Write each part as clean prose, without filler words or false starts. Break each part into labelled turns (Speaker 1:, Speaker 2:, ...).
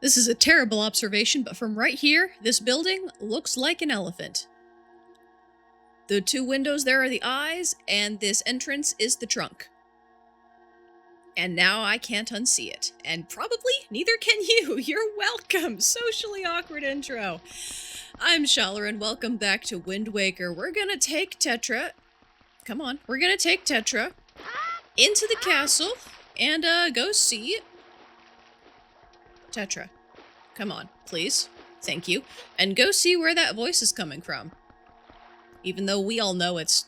Speaker 1: This is a terrible observation, but from right here, this building looks like an elephant. The two windows there are the eyes, and this entrance is the trunk. And now I can't unsee it. And probably neither can you. You're welcome. Socially awkward intro. I'm Shalerrin. Welcome back to Wind Waker. We're gonna take Tetra. Come on. We're gonna take Tetra into the castle and go see Tetra. Come on, please. Thank you. And go see where that voice is coming from. Even though we all know it's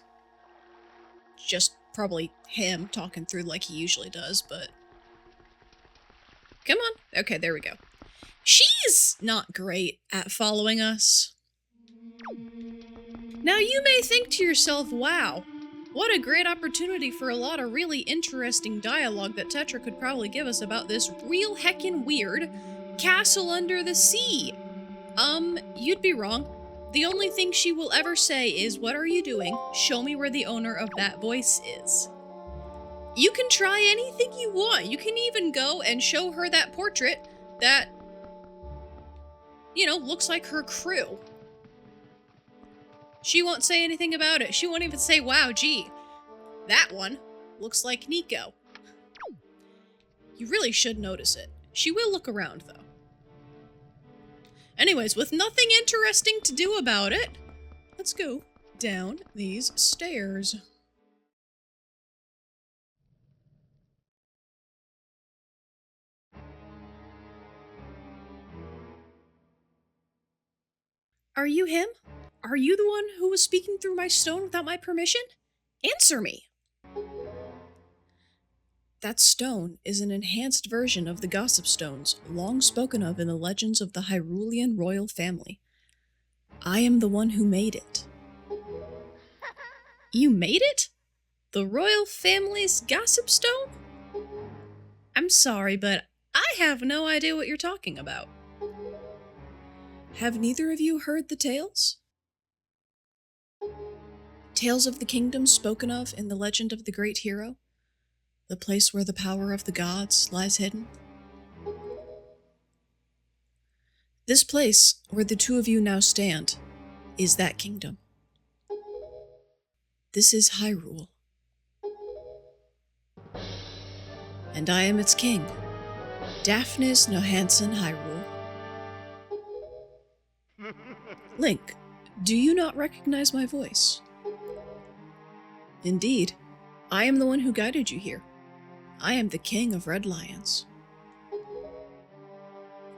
Speaker 1: just probably him talking through like he usually does, but... Come on. Okay, there we go. She's not great at following us. Now you may think to yourself, wow, what a great opportunity for a lot of really interesting dialogue that Tetra could probably give us about this real heckin' weird castle under the sea. You'd be wrong. The only thing she will ever say is, "What are you doing? Show me where the owner of that voice is." You can try anything you want. You can even go and show her that portrait that, you know, looks like her crew. She won't say anything about it. She won't even say, wow, gee, that one looks like Nico. You really should notice it. She will look around, though. Anyways, with nothing interesting to do about it, let's go down these stairs. Are you him? Are you the one who was speaking through my stone without my permission? Answer me! That stone is an enhanced version of the gossip stones long spoken of in the legends of the Hyrulean royal family. I am the one who made it. You made it? The royal family's gossip stone? I'm sorry, but I have no idea what you're talking about. Have neither of you heard the tales? Tales of the kingdom spoken of in the legend of the great hero? The place where the power of the gods lies hidden? This place, where the two of you now stand, is that kingdom. This is Hyrule. And I am its king, Daphnis Nohansen Hyrule. Link, do you not recognize my voice? Indeed, I am the one who guided you here. I am the king of Red Lions.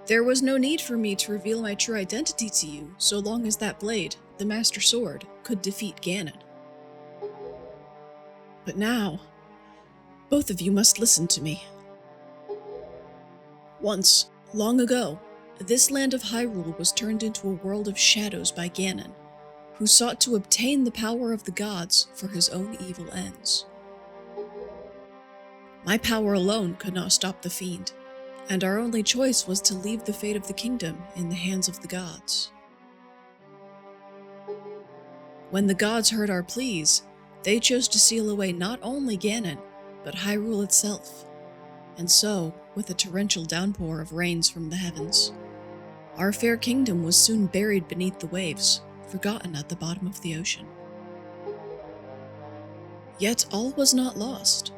Speaker 1: There was no need for me to reveal my true identity to you so long as that blade, the Master Sword, could defeat Ganon. But now, both of you must listen to me. Once, long ago, this land of Hyrule was turned into a world of shadows by Ganon, who sought to obtain the power of the gods for his own evil ends. My power alone could not stop the fiend, and our only choice was to leave the fate of the kingdom in the hands of the gods. When the gods heard our pleas, they chose to seal away not only Ganon, but Hyrule itself. And so, with a torrential downpour of rains from the heavens, our fair kingdom was soon buried beneath the waves, forgotten at the bottom of the ocean. Yet all was not lost,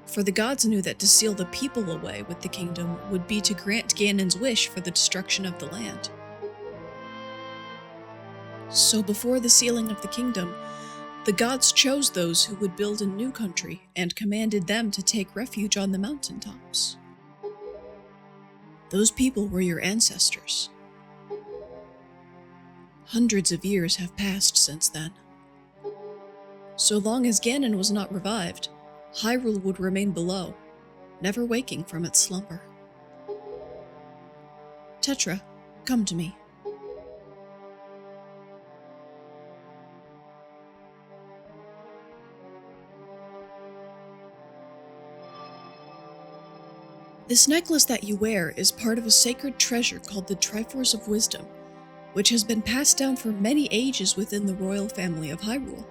Speaker 1: for the gods knew that to seal the people away with the kingdom would be to grant Ganon's wish for the destruction of the land. So before the sealing of the kingdom, the gods chose those who would build a new country and commanded them to take refuge on the mountaintops. Those people were your ancestors. Hundreds of years have passed since then. So long as Ganon was not revived, Hyrule would remain below, never waking from its slumber. Tetra, come to me. This necklace that you wear is part of a sacred treasure called the Triforce of Wisdom, which has been passed down for many ages within the royal family of Hyrule.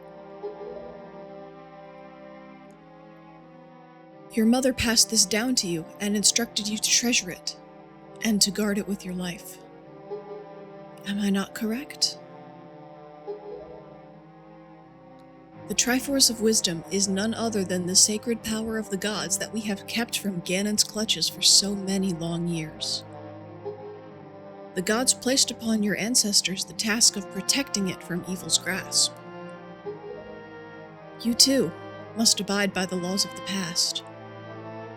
Speaker 1: Your mother passed this down to you and instructed you to treasure it, and to guard it with your life. Am I not correct? The Triforce of Wisdom is none other than the sacred power of the gods that we have kept from Ganon's clutches for so many long years. The gods placed upon your ancestors the task of protecting it from evil's grasp. You too must abide by the laws of the past.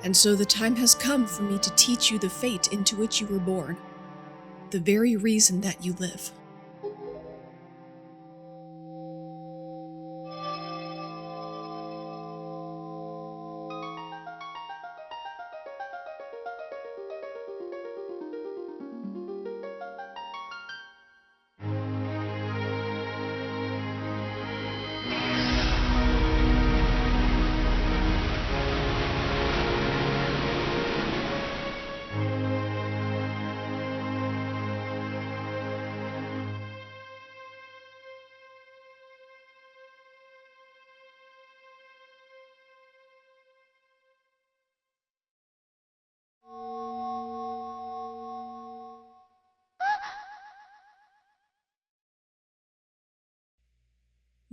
Speaker 1: And so the time has come for me to teach you the fate into which you were born, the very reason that you live.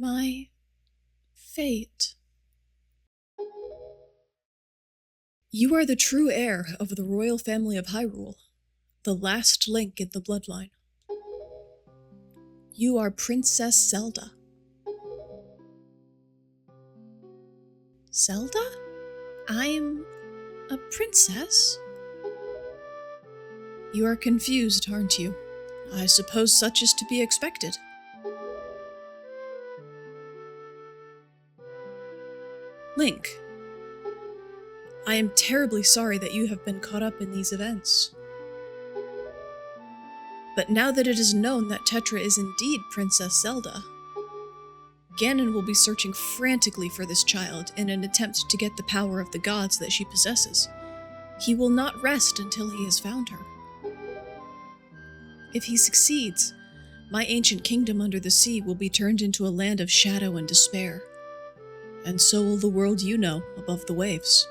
Speaker 1: My fate. You are the true heir of the royal family of Hyrule, the last link in the bloodline. You are Princess Zelda. Zelda? I'm a princess? You are confused, aren't you? I suppose such is to be expected. Link, I am terribly sorry that you have been caught up in these events. But now that it is known that Tetra is indeed Princess Zelda, Ganon will be searching frantically for this child in an attempt to get the power of the gods that she possesses. He will not rest until he has found her. If he succeeds, my ancient kingdom under the sea will be turned into a land of shadow and despair. And so will the world you know above the waves.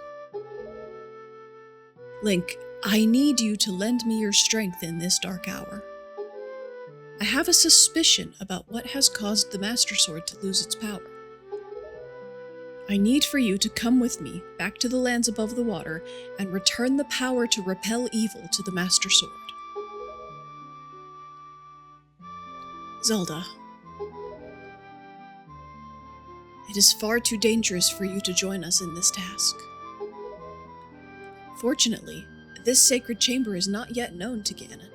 Speaker 1: Link, I need you to lend me your strength in this dark hour. I have a suspicion about what has caused the Master Sword to lose its power. I need for you to come with me back to the lands above the water and return the power to repel evil to the Master Sword. Zelda, it is far too dangerous for you to join us in this task. Fortunately, this sacred chamber is not yet known to Ganon.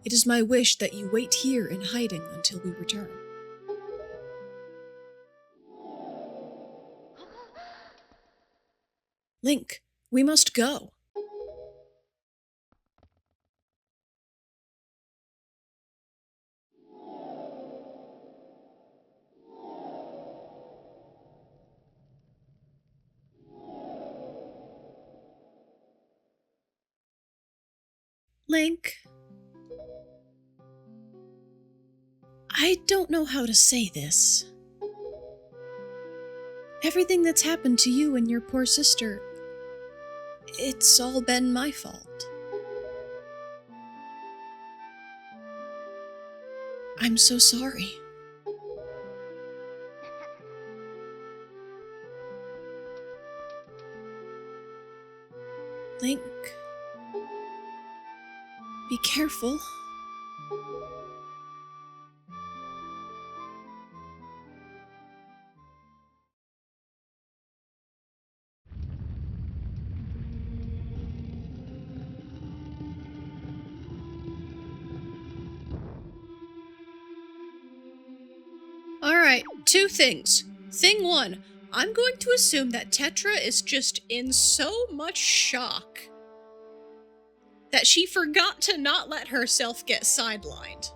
Speaker 1: It is my wish that you wait here in hiding until we return. Link, we must go. Link, I don't know how to say this. Everything that's happened to you and your poor sister, it's all been my fault. I'm so sorry. Link, be careful. Alright, two things. Thing one, I'm going to assume that Tetra is just in so much shock that she forgot to not let herself get sidelined.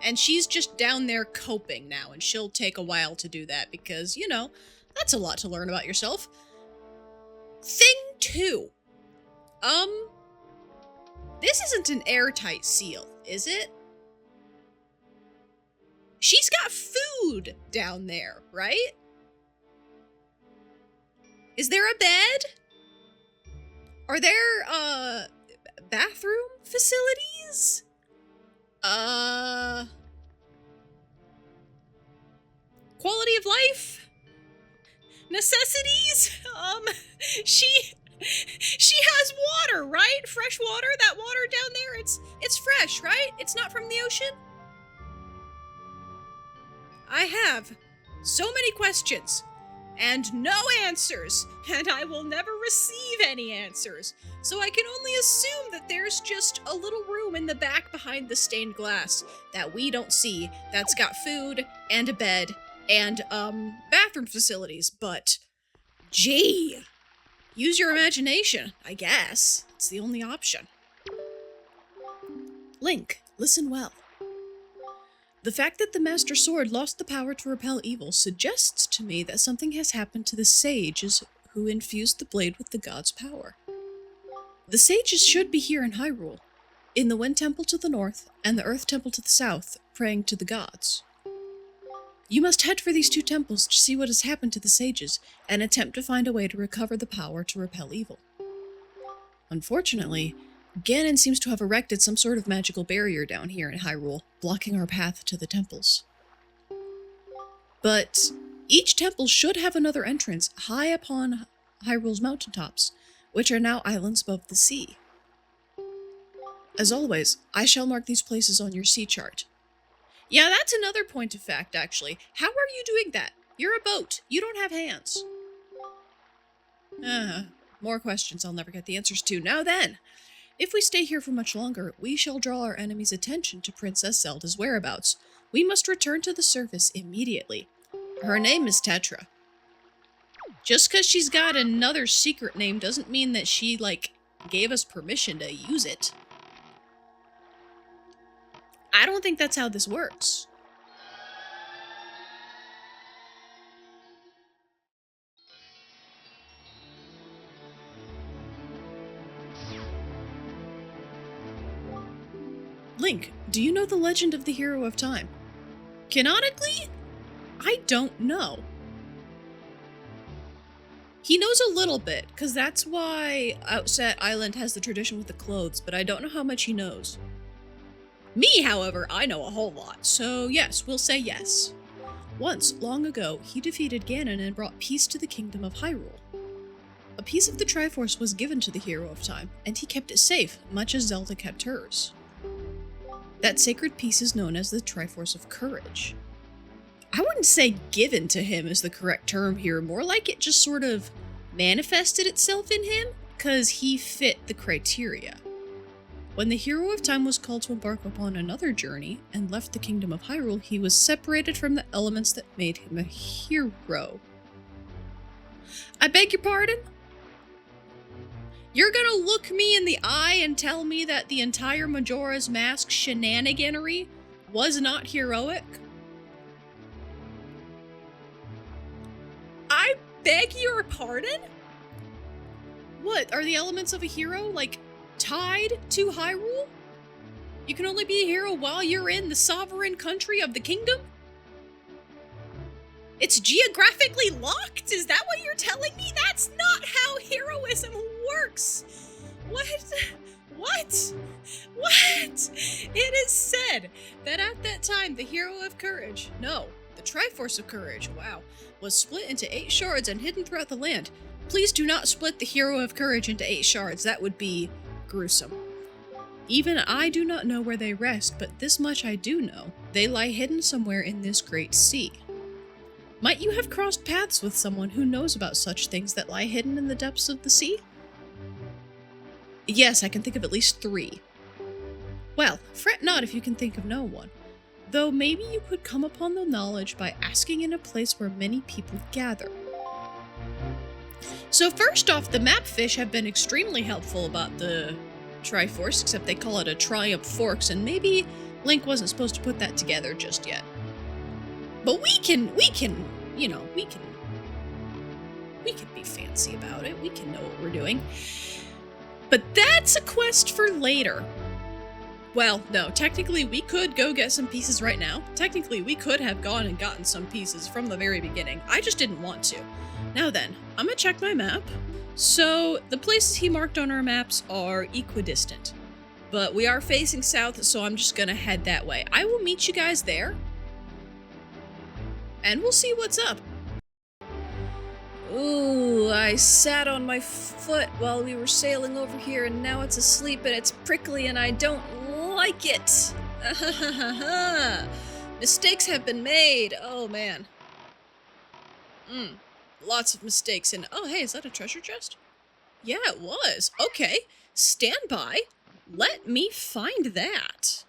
Speaker 1: And she's just down there coping now, and she'll take a while to do that because, you know, that's a lot to learn about yourself. Thing two, this isn't an airtight seal, is it? She's got food down there, right? Is there a bed? Are there, bathroom facilities? Quality of life? Necessities? She has water, right? Fresh water? That water down there, it's fresh, right? It's not from the ocean? I have so many questions and no answers, and I will never receive any answers. So I can only assume that there's just a little room in the back behind the stained glass that we don't see that's got food and a bed and bathroom facilities, but gee, use your imagination, I guess. It's the only option. Link, listen well. The fact that the Master Sword lost the power to repel evil suggests to me that something has happened to the sages who infused the blade with the god's power. The sages should be here in Hyrule, in the Wind Temple to the north and the Earth Temple to the south, praying to the gods. You must head for these two temples to see what has happened to the sages and attempt to find a way to recover the power to repel evil. Unfortunately, Ganon seems to have erected some sort of magical barrier down here in Hyrule, blocking our path to the temples. But each temple should have another entrance high upon Hyrule's mountaintops, which are now islands above the sea. As always, I shall mark these places on your sea chart. Yeah, that's another point of fact, actually. How are you doing that? You're a boat. You don't have hands. More questions I'll never get the answers to. Now then, if we stay here for much longer, we shall draw our enemy's attention to Princess Zelda's whereabouts. We must return to the surface immediately. Her name is Tetra. Just because she's got another secret name doesn't mean that she, gave us permission to use it. I don't think that's how this works. Link, do you know the legend of the Hero of Time? Canonically, I don't know. He knows a little bit, because that's why Outset Island has the tradition with the clothes, but I don't know how much he knows. Me, however, I know a whole lot, so yes, we'll say yes. Once, long ago, he defeated Ganon and brought peace to the kingdom of Hyrule. A piece of the Triforce was given to the Hero of Time, and he kept it safe, much as Zelda kept hers. That sacred piece is known as the Triforce of Courage. I wouldn't say given to him is the correct term here, more like it just sort of manifested itself in him, because he fit the criteria. When the Hero of Time was called to embark upon another journey and left the kingdom of Hyrule, he was separated from the elements that made him a hero. I beg your pardon? You're gonna look me in the eye and tell me that the entire Majora's Mask shenaniganery was not heroic? I beg your pardon? What, are the elements of a hero, tied to Hyrule? You can only be a hero while you're in the sovereign country of the kingdom? It's geographically locked? Is that what you're telling me? That's not how heroism works! What? It is said that at that time, the Hero of Courage, no, the Triforce of Courage, wow, was split into 8 shards and hidden throughout the land. Please do not split the Hero of Courage into 8 shards. That would be gruesome. Even I do not know where they rest, but this much I do know. They lie hidden somewhere in this great sea. Might you have crossed paths with someone who knows about such things that lie hidden in the depths of the sea? Yes, I can think of at least 3. Well, fret not if you can think of no one. Though maybe you could come upon the knowledge by asking in a place where many people gather. So first off, the map fish have been extremely helpful about the Triforce, except they call it a Triumph Forks, and maybe Link wasn't supposed to put that together just yet. But we can be fancy about it. We can know what we're doing. But that's a quest for later. Well, no, technically we could go get some pieces right now. Technically we could have gone and gotten some pieces from the very beginning. I just didn't want to. Now then, I'm gonna check my map. So, the places he marked on our maps are equidistant. But we are facing south, so I'm just gonna head that way. I will meet you guys there. And we'll see what's up. Ooh, I sat on my foot while we were sailing over here, and now it's asleep and it's prickly and I don't like it. Mistakes have been made. Oh, man. Lots of mistakes. And oh, hey, is that a treasure chest? Yeah, it was. Okay, stand by. Let me find that.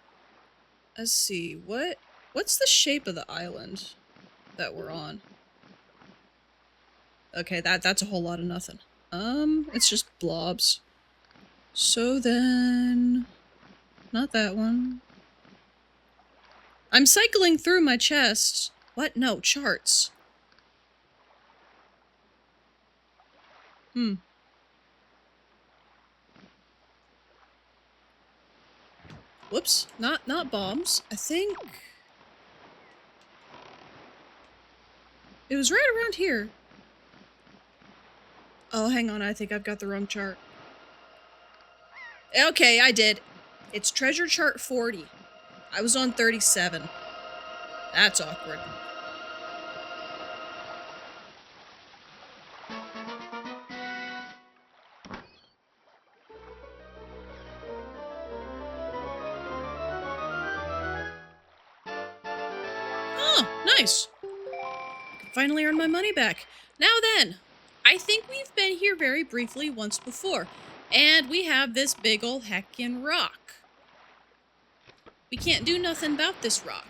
Speaker 1: Let's see, what's the shape of the island that we're on? Okay, that's a whole lot of nothing. It's just blobs. So then, not that one. I'm cycling through my chest. What? No, charts. Whoops, not bombs. I think it was right around here. Oh, hang on, I think I've got the wrong chart. Okay, I did. It's treasure chart 40. I was on 37. That's awkward. Oh, nice. I can finally earn my money back. Now then, I think we've been here very briefly once before, and we have this big ol' heckin' rock. We can't do nothing about this rock.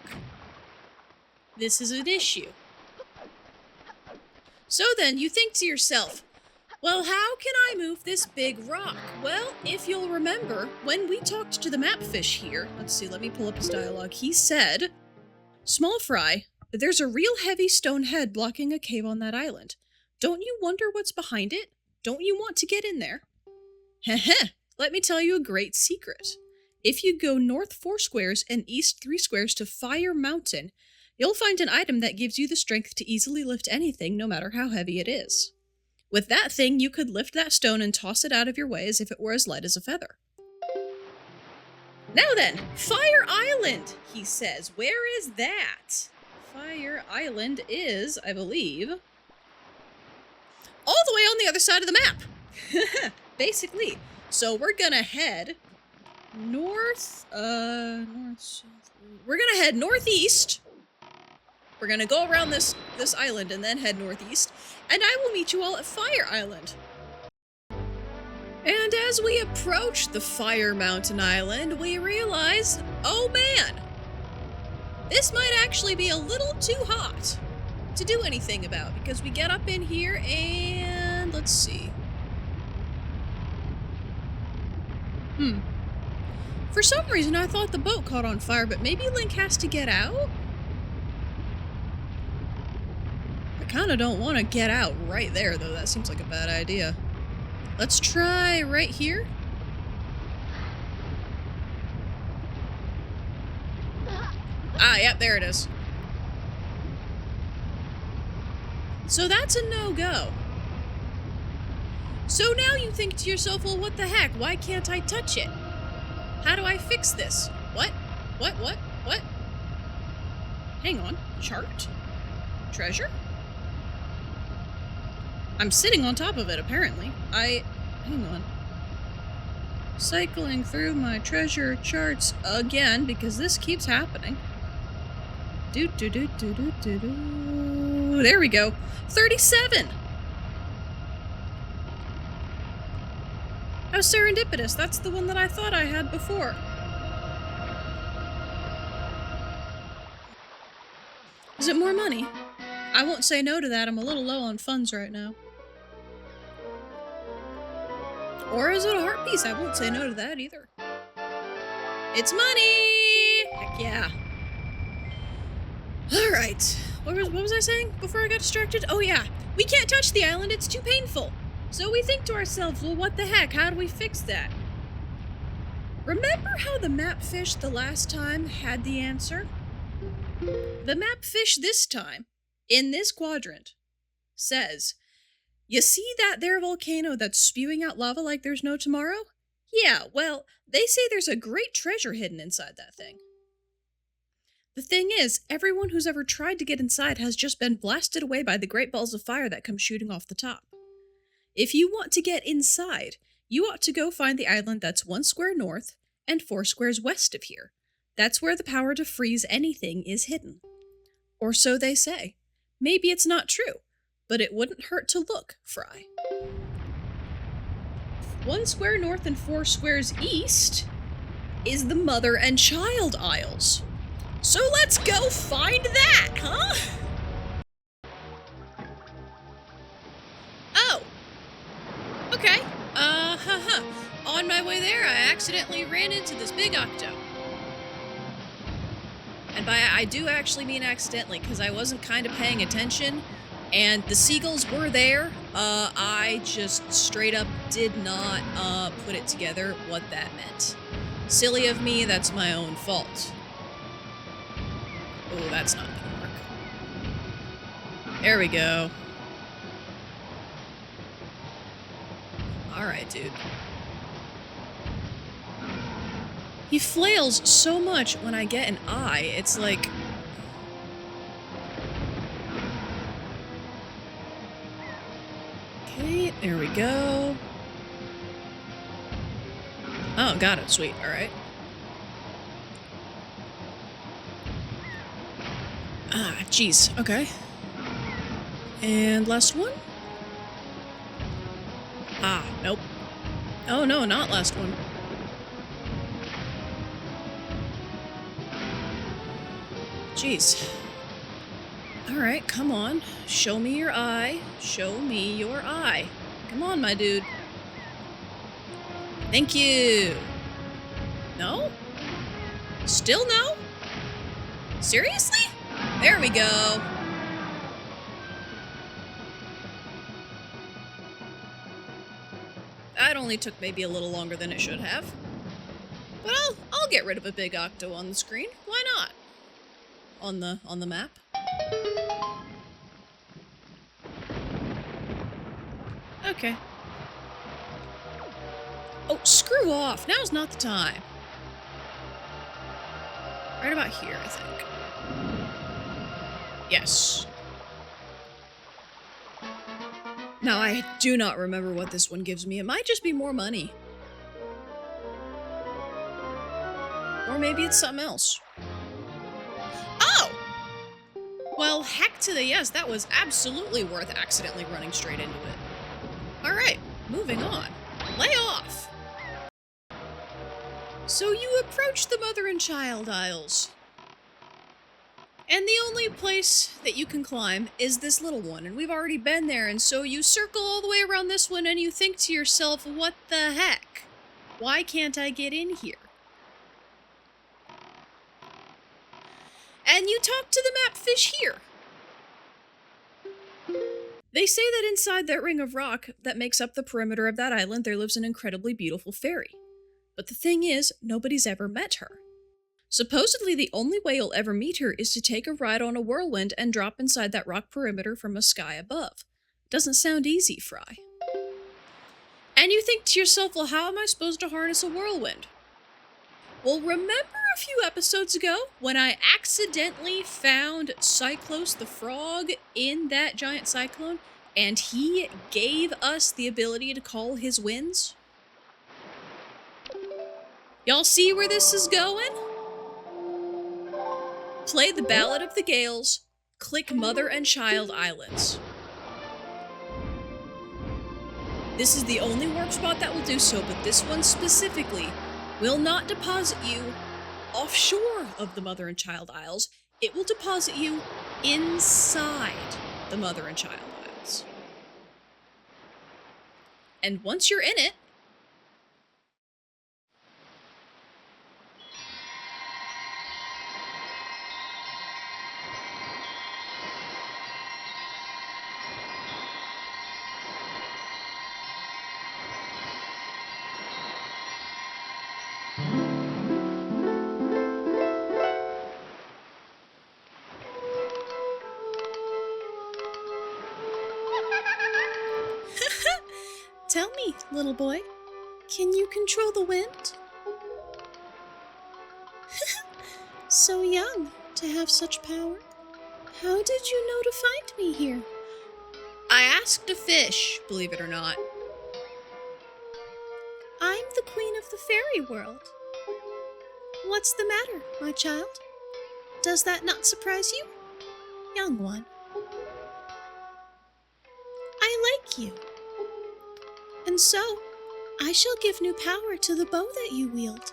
Speaker 1: This is an issue. So then, you think to yourself, well, how can I move this big rock? Well, if you'll remember, when we talked to the map fish here, let's see, let me pull up his dialogue. He said, "Small fry, there's a real heavy stone head blocking a cave on that island. Don't you wonder what's behind it? Don't you want to get in there?" Heh, let me tell you a great secret. If you go north 4 squares and east 3 squares to Fire Mountain, you'll find an item that gives you the strength to easily lift anything, no matter how heavy it is. With that thing, you could lift that stone and toss it out of your way as if it were as light as a feather. Now then, Fire Island, he says. Where is that? Fire Island is, I believe, all the way on the other side of the map. Basically. So we're gonna head north, south. We're gonna head northeast. We're gonna go around this island and then head northeast, and I will meet you all at Fire Island. And as we approach the Fire Mountain Island, we realize, oh man, this might actually be a little too hot to do anything about, because we get up in here and let's see. For some reason, I thought the boat caught on fire, but maybe Link has to get out? I kinda don't want to get out right there, though. That seems like a bad idea. Let's try right here. Ah, yep, there it is. So that's a no-go. So now you think to yourself, well, what the heck? Why can't I touch it? How do I fix this? What? What? Hang on. Chart? Treasure? I'm sitting on top of it, apparently. Hang on. Cycling through my treasure charts again, because this keeps happening. There we go. 37! How serendipitous. That's the one that I thought I had before. Is it more money? I won't say no to that. I'm a little low on funds right now. Or is it a heart piece? I won't say no to that either. It's money! Heck yeah. Alright. What was I saying before I got distracted? Oh yeah. We can't touch the island. It's too painful. So we think to ourselves, well, what the heck? How do we fix that? Remember how the map fish the last time had the answer? The map fish this time, in this quadrant, says, You see that there volcano that's spewing out lava like there's no tomorrow? Yeah, well, they say there's a great treasure hidden inside that thing. The thing is, everyone who's ever tried to get inside has just been blasted away by the great balls of fire that come shooting off the top. If you want to get inside, you ought to go find the island that's 1 square north and 4 squares west of here. That's where the power to freeze anything is hidden. Or so they say. Maybe it's not true, but it wouldn't hurt to look, Fry. 1 square north and 4 squares east is the Mother and Child Isles. So let's go find that, huh? Oh. Okay. On my way there, I accidentally ran into this big octo. And by I do actually mean accidentally, because I wasn't kind of paying attention, and the seagulls were there. I just straight up did not put it together what that meant. Silly of me, that's my own fault. Oh, that's not gonna work. There we go. Alright, dude. He flails so much when I get an eye, it's like... Okay, there we go. Oh, got it, sweet, alright. Ah, jeez, okay. And last one? Ah, nope. Oh no, not last one. Jeez. Alright, come on. Show me your eye. Show me your eye. Come on, my dude. Thank you. No? Still no? Seriously? There we go. That only took maybe a little longer than it should have. But I'll get rid of a big octo on the screen. Why not? On the map. Okay. Oh, screw off. Now's not the time. Right about here, I think. Yes. Now, I do not remember what this one gives me. It might just be more money. Or maybe it's something else. Oh! Well, heck to the yes, that was absolutely worth accidentally running straight into it. Alright, moving on. Lay off! So you approach the Mother and Child Isles. And the only place that you can climb is this little one, and we've already been there, and so you circle all the way around this one and you think to yourself, what the heck? Why can't I get in here? And you talk to the mapfish here. They say that inside that ring of rock that makes up the perimeter of that island, there lives an incredibly beautiful fairy. But the thing is, nobody's ever met her. Supposedly, the only way you'll ever meet her is to take a ride on a whirlwind and drop inside that rock perimeter from a sky above. Doesn't sound easy, Fry. And you think to yourself, well, how am I supposed to harness a whirlwind? Well, remember a few episodes ago when I accidentally found Cyclos the frog in that giant cyclone, and he gave us the ability to call his winds? Y'all see where this is going? Play the Ballad of the Gales, click Mother and Child Islands. This is the only warp spot that will do so, but this one specifically will not deposit you offshore of the Mother and Child Isles. It will deposit you inside the Mother and Child Isles. And once you're in it, me, little boy. Can you control the wind? So young to have such power. How did you know to find me here? I asked a fish, believe it or not. I'm the queen of the fairy world. What's the matter, my child? Does that not surprise you, young one? I like you. And so, I shall give new power to the bow that you wield.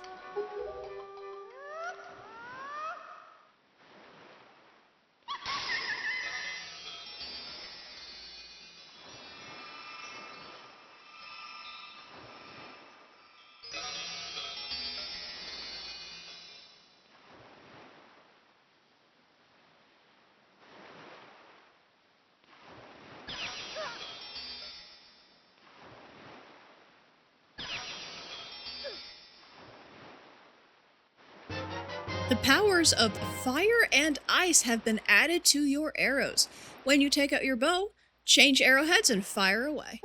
Speaker 1: The powers of fire and ice have been added to your arrows. When you take out your bow, change arrowheads and fire away.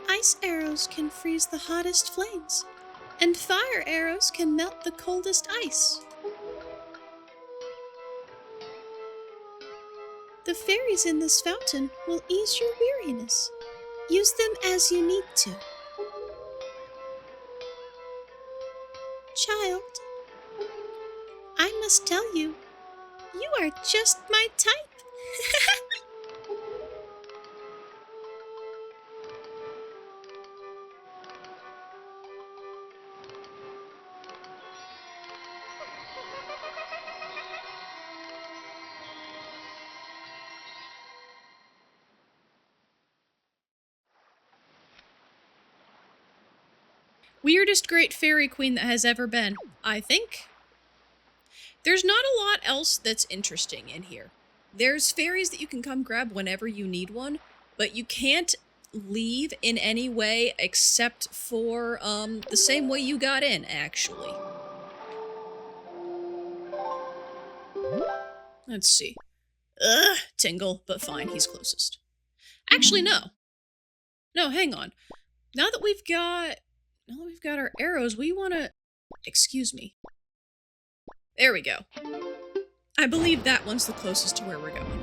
Speaker 1: Ice arrows can freeze the hottest flames, and fire arrows can melt the coldest ice. The fairies in this fountain will ease your weariness. Use them as you need to. Child, I must tell you, you are just my type. Weirdest great fairy queen that has ever been, I think. There's not a lot else that's interesting in here. There's fairies that you can come grab whenever you need one, but you can't leave in any way except for the same way you got in, actually. Let's see. Ugh, Tingle, but fine, he's closest. Actually, no. No, hang on. Now that we've got our arrows, we want to... Excuse me. There we go. I believe that one's the closest to where we're going.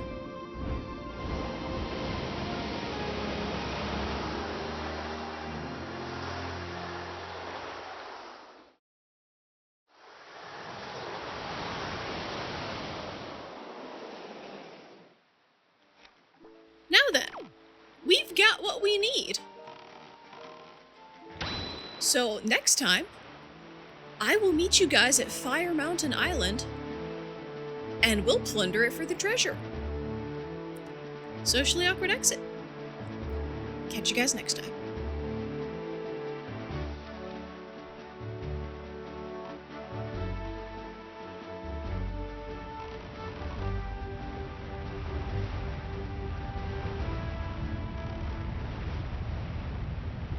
Speaker 1: Now then, we've got what we need. So next time, I will meet you guys at Fire Mountain Island, and we'll plunder it for the treasure. Socially Awkward Exit. Catch you guys next time.